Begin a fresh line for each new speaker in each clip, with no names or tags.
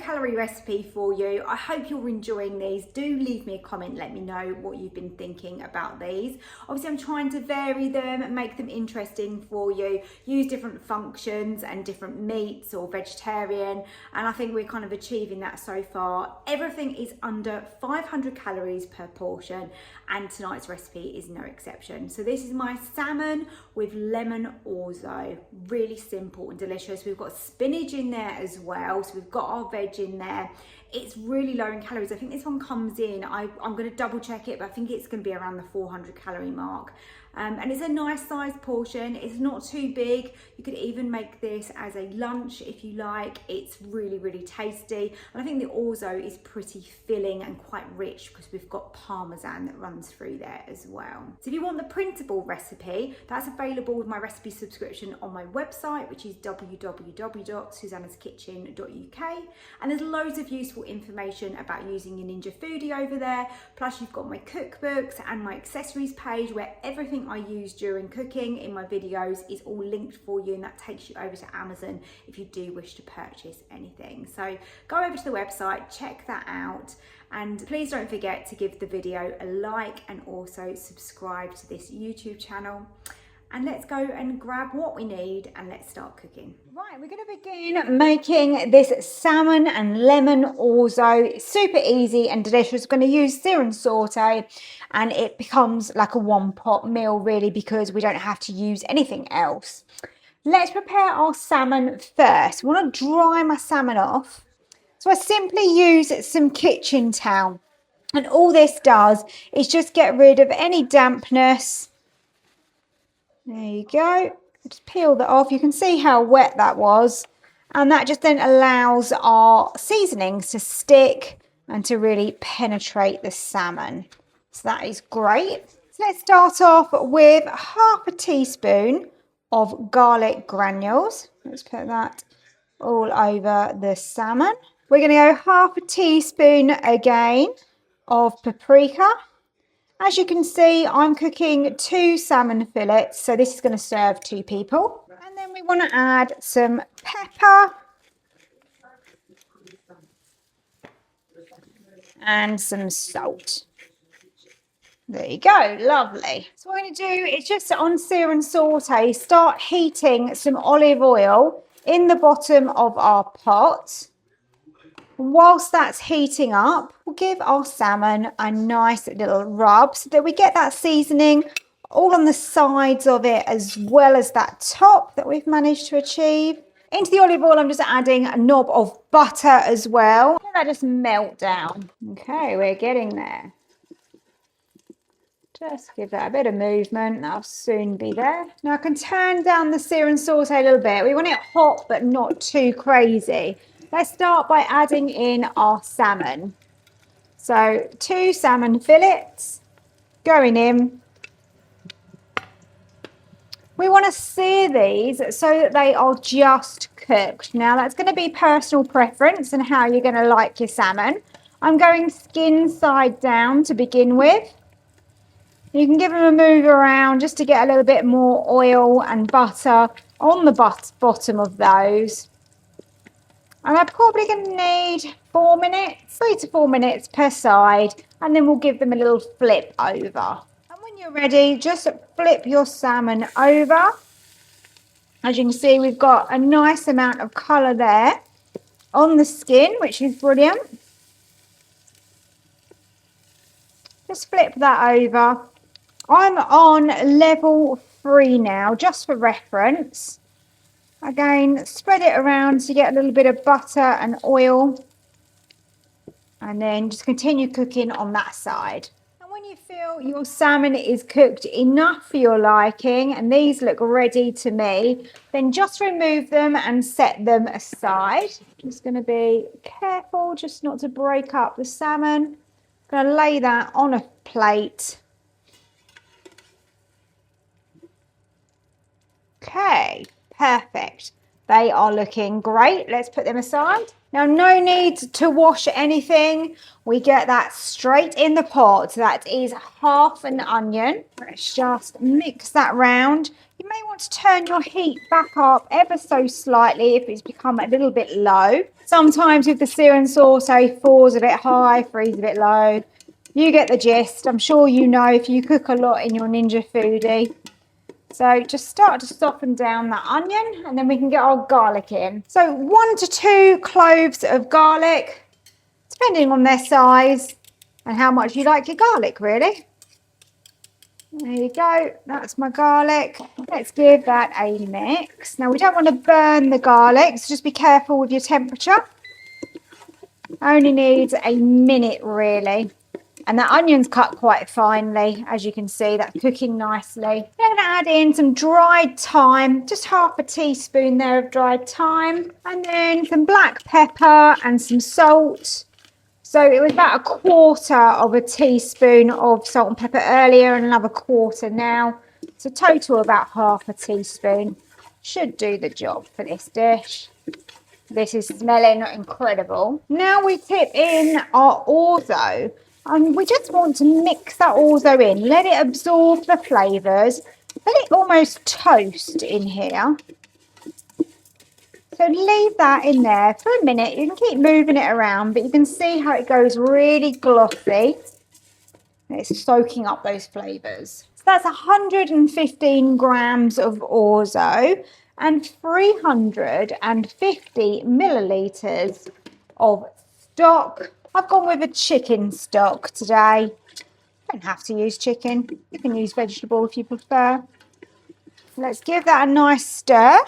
calorie recipe for you. I hope you're enjoying these. Do leave me a comment, let me know what you've been thinking about these. Obviously I'm trying to vary them and make them interesting for you, use different functions and different meats or vegetarian, and I think we're kind of achieving that so far. Everything is under 500 calories per portion, and tonight's recipe is no exception. So this is my salmon with lemon orzo. Really simple and delicious. We've got spinach in there as well, so we've got our veg in there. It's really low in calories. I think this one comes in, I'm going to double check it, but I think it's going to be around the 400 calorie mark. And it's a nice sized portion. It's not too big. You could even make this as a lunch if you like. It's really, really tasty. And I think the orzo is pretty filling and quite rich because we've got parmesan that runs through there as well. So if you want the printable recipe, that's available with my recipe subscription on my website, which is www.susannahskitchen.uk. And there's loads of useful information about using your Ninja Foodi over there. Plus you've got my cookbooks and my accessories page where everything I use during cooking in my videos is all linked for you, and that takes you over to Amazon if you do wish to purchase anything. So go over to the website, check that out, and please don't forget to give the video a like and also subscribe to this YouTube channel. And let's go and grab what we need and let's start cooking. Right, we're going to begin making this salmon and lemon orzo. It's super easy and delicious. We're going to use sear and saute, and it becomes like a one-pot meal really because we don't have to use anything else. Let's prepare our salmon first. I want to dry my salmon off. So I simply use some kitchen towel, and all this does is just get rid of any dampness. There you go. Just peel that off. You can see how wet that was. And that just then allows our seasonings to stick and to really penetrate the salmon. So that is great. So let's start off with half a teaspoon of garlic granules. Let's put that all over the salmon. We're going to go half a teaspoon again of paprika. As you can see, I'm cooking 2 salmon fillets, so this is going to serve 2 people. And then we want to add some pepper and some salt. There you go, lovely. So what I'm going to do is just on sear and saute, start heating some olive oil in the bottom of our pot. Whilst that's heating up, we'll give our salmon a nice little rub so that we get that seasoning all on the sides of it as well as that top that we've managed to achieve. Into the olive oil, I'm just adding a knob of butter as well. Let that just melt down. Okay, we're getting there. Just give that a bit of movement. That'll soon be there. Now I can turn down the sear and saute a little bit. We want it hot but not too crazy. Let's start by adding in our salmon. So 2 salmon fillets going in. We want to sear these so that they are just cooked. Now that's going to be personal preference and how you're going to like your salmon. I'm going skin side down to begin with. You can give them a move around just to get a little bit more oil and butter on the bottom of those. And I'm probably going to need 4 minutes, 3 to 4 minutes per side, and then we'll give them a little flip over. And when you're ready, just flip your salmon over. As you can see, we've got a nice amount of colour there on the skin, which is brilliant. Just flip that over. I'm on level 3 now, just for reference. Again, spread it around to get a little bit of butter and oil, and then just continue cooking on that side. And when you feel your salmon is cooked enough for your liking, and these look ready to me, then just remove them and set them aside. Just going to be careful just not to break up the salmon. Going to lay that on a plate. Okay. Perfect. They are looking great. Let's put them aside. Now, no need to wash anything. We get that straight in the pot. That is half an onion. Let's just mix that round. You may want to turn your heat back up ever so slightly if it's become a little bit low. Sometimes with the sear and saute, falls a bit high, freeze a bit low. You get the gist. I'm sure you know if you cook a lot in your Ninja Foodi. So just start to soften down that onion and then we can get our garlic in. So 1 to 2 cloves of garlic, depending on their size and how much you like your garlic, really. There you go, that's my garlic. Let's give that a mix. Now we don't want to burn the garlic, so just be careful with your temperature. Only needs a minute really. And the onion's cut quite finely, as you can see, that's cooking nicely. Then I'm going to add in some dried thyme, just half a teaspoon there of dried thyme, and then some black pepper and some salt. So it was about 1/4 teaspoon of salt and pepper earlier and another 1/4 now. So total about half a teaspoon. Should do the job for this dish. This is smelling incredible. Now we tip in our orzo. And we just want to mix that orzo in, let it absorb the flavours, let it almost toast in here. So leave that in there for a minute. You can keep moving it around, but you can see how it goes really glossy. It's soaking up those flavours. So that's 115 grams of orzo and 350 millilitres of stock. I've gone with a chicken stock today. You don't have to use chicken. You can use vegetable if you prefer. Let's give that a nice stir.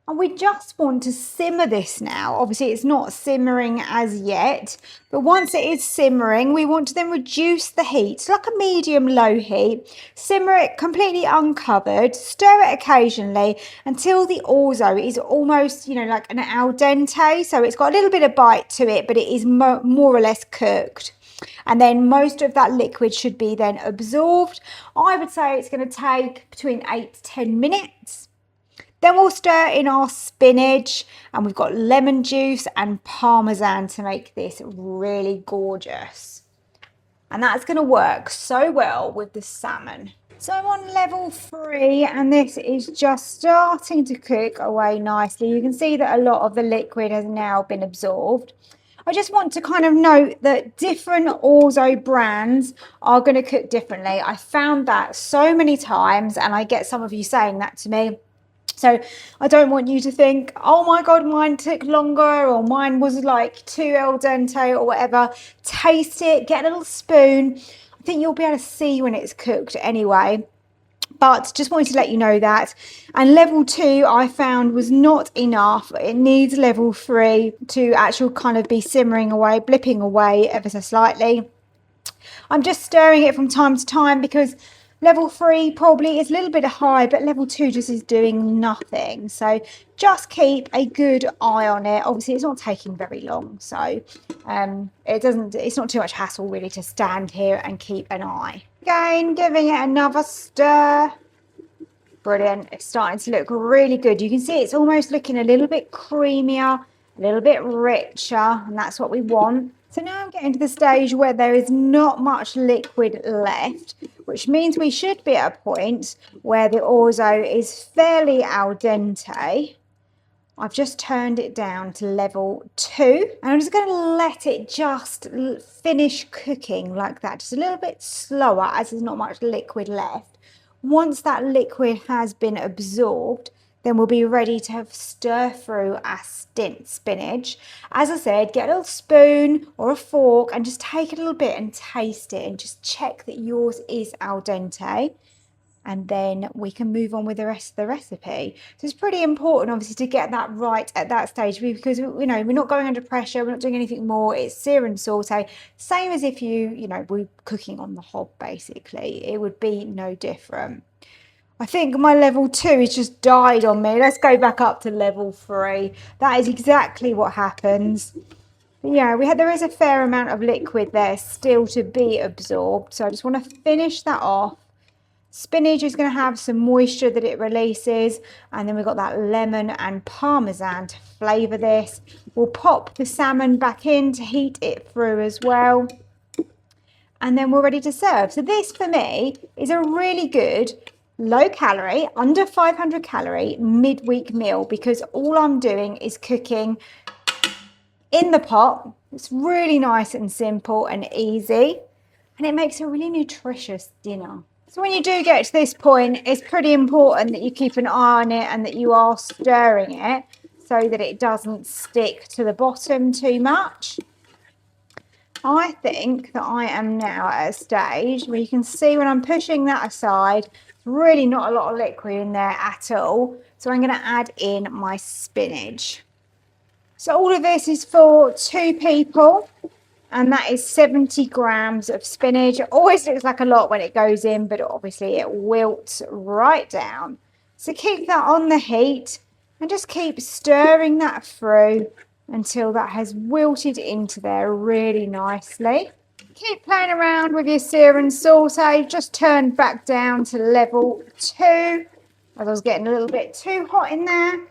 And we just want to simmer this now. Obviously, it's not simmering as yet, but once it is simmering, we want to then reduce the heat. It's like a medium-low heat. Simmer it completely uncovered. Stir it occasionally until the orzo is almost, like an al dente. So it's got a little bit of bite to it, but it is more or less cooked. And then most of that liquid should be then absorbed. I would say it's going to take between 8 to 10 minutes. Then we'll stir in our spinach, and we've got lemon juice and parmesan to make this really gorgeous. And that's going to work so well with the salmon. So I'm on level 3 and this is just starting to cook away nicely. You can see that a lot of the liquid has now been absorbed. I just want to kind of note that different orzo brands are going to cook differently. I found that so many times, and I get some of you saying that to me. So I don't want you to think, oh my God, mine took longer, or mine was like too al dente or whatever. Taste it, get a little spoon. I think you'll be able to see when it's cooked anyway. But just wanted to let you know that. And level 2 I found was not enough. It needs level 3 to actually kind of be simmering away, blipping away ever so slightly. I'm just stirring it from time to time because level 3 probably is a little bit high, but level 2 just is doing nothing. So just keep a good eye on it. Obviously, it's not taking very long, so it's not too much hassle really to stand here and keep an eye. Again, giving it another stir. Brilliant. It's starting to look really good. You can see it's almost looking a little bit creamier, a little bit richer, and that's what we want. So now I'm getting to the stage where there is not much liquid left, which means we should be at a point where the orzo is fairly al dente. I've just turned it down to level 2, and I'm just going to let it just finish cooking like that, just a little bit slower as there's not much liquid left. Once that liquid has been absorbed, then we'll be ready to stir through our spinach. As I said, get a little spoon or a fork and just take a little bit and taste it and just check that yours is al dente. And then we can move on with the rest of the recipe. So it's pretty important, obviously, to get that right at that stage, because we're not going under pressure, we're not doing anything more. It's sear and saute, same as if you were cooking on the hob. Basically, it would be no different. I think my level 2 has just died on me. Let's go back up to level 3. That is exactly what happens. But yeah, there is a fair amount of liquid there still to be absorbed. So I just want to finish that off. Spinach is going to have some moisture that it releases, and then we've got that lemon and parmesan to flavour this. We'll pop the salmon back in to heat it through as well, and then we're ready to serve. So this for me is a really good low calorie, under 500 calorie midweek meal, because all I'm doing is cooking in the pot. It's really nice and simple and easy, and it makes a really nutritious dinner. So when you do get to this point, it's pretty important that you keep an eye on it and that you are stirring it so that it doesn't stick to the bottom too much. I think that I am now at a stage where you can see when I'm pushing that aside, really not a lot of liquid in there at all. So I'm going to add in my spinach. So all of this is for 2 people. And that is 70 grams of spinach. It always looks like a lot when it goes in, but obviously it wilts right down. So keep that on the heat and just keep stirring that through until that has wilted into there really nicely. Keep playing around with your sear and saute. Just turn back down to level 2, as I was getting a little bit too hot in there.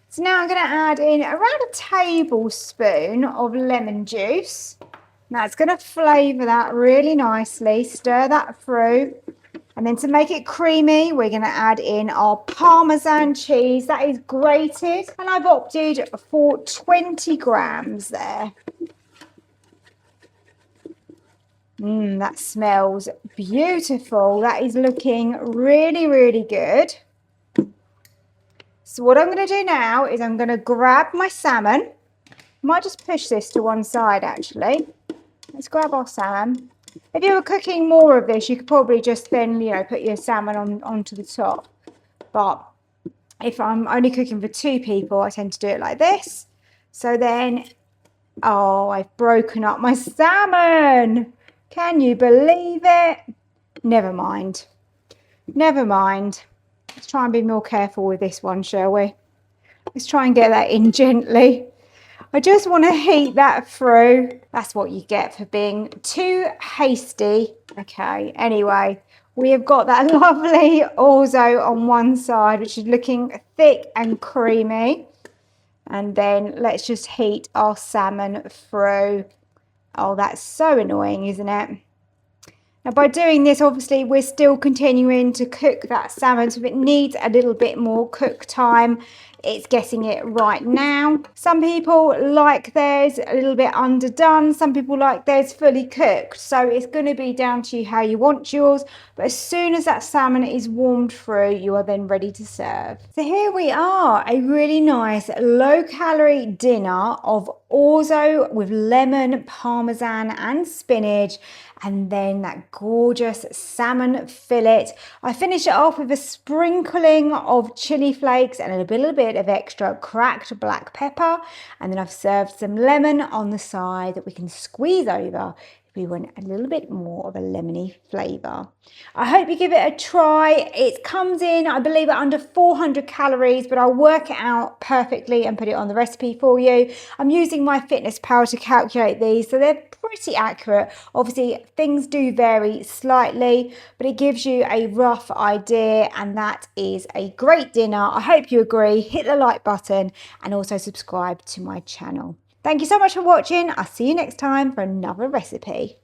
So now I'm going to add in around a tablespoon of lemon juice. That's going to flavour that really nicely. Stir that through. And then to make it creamy, we're going to add in our parmesan cheese. That is grated. And I've opted for 20 grams there. That smells beautiful. That is looking really, really good. So what I'm going to do now is I'm going to grab my salmon. Might just push this to one side actually. Let's grab our salmon. If you were cooking more of this, you could probably just then, put your salmon onto the top. But if I'm only cooking for 2 people, I tend to do it like this. So then, oh, I've broken up my salmon. Can you believe it? Never mind. Never mind. Let's try and be more careful with this one, shall we? Let's try and get that in gently. I just want to heat that through. That's what you get for being too hasty. Okay, anyway, we have got that lovely orzo on one side, which is looking thick and creamy. And then let's just heat our salmon through. Oh, that's so annoying, isn't it? Now, by doing this, obviously, we're still continuing to cook that salmon. So if it needs a little bit more cook time, it's getting it right now. Some people like theirs a little bit underdone. Some people like theirs fully cooked. So it's going to be down to you how you want yours. But as soon as that salmon is warmed through, you are then ready to serve. So here we are, a really nice low-calorie dinner of orzo with lemon, parmesan and spinach, and then that gorgeous salmon fillet. I finish it off with a sprinkling of chili flakes and a little bit of extra cracked black pepper, and then I've served some lemon on the side that we can squeeze over if we want a little bit more of a lemony flavour. I hope you give it a try. It comes in, I believe, at under 400 calories, but I'll work it out perfectly and put it on the recipe for you. I'm using my Fitness Pal to calculate these, so they're pretty accurate. Obviously, things do vary slightly, but it gives you a rough idea, and that is a great dinner. I hope you agree. Hit the like button and also subscribe to my channel. Thank you so much for watching. I'll see you next time for another recipe.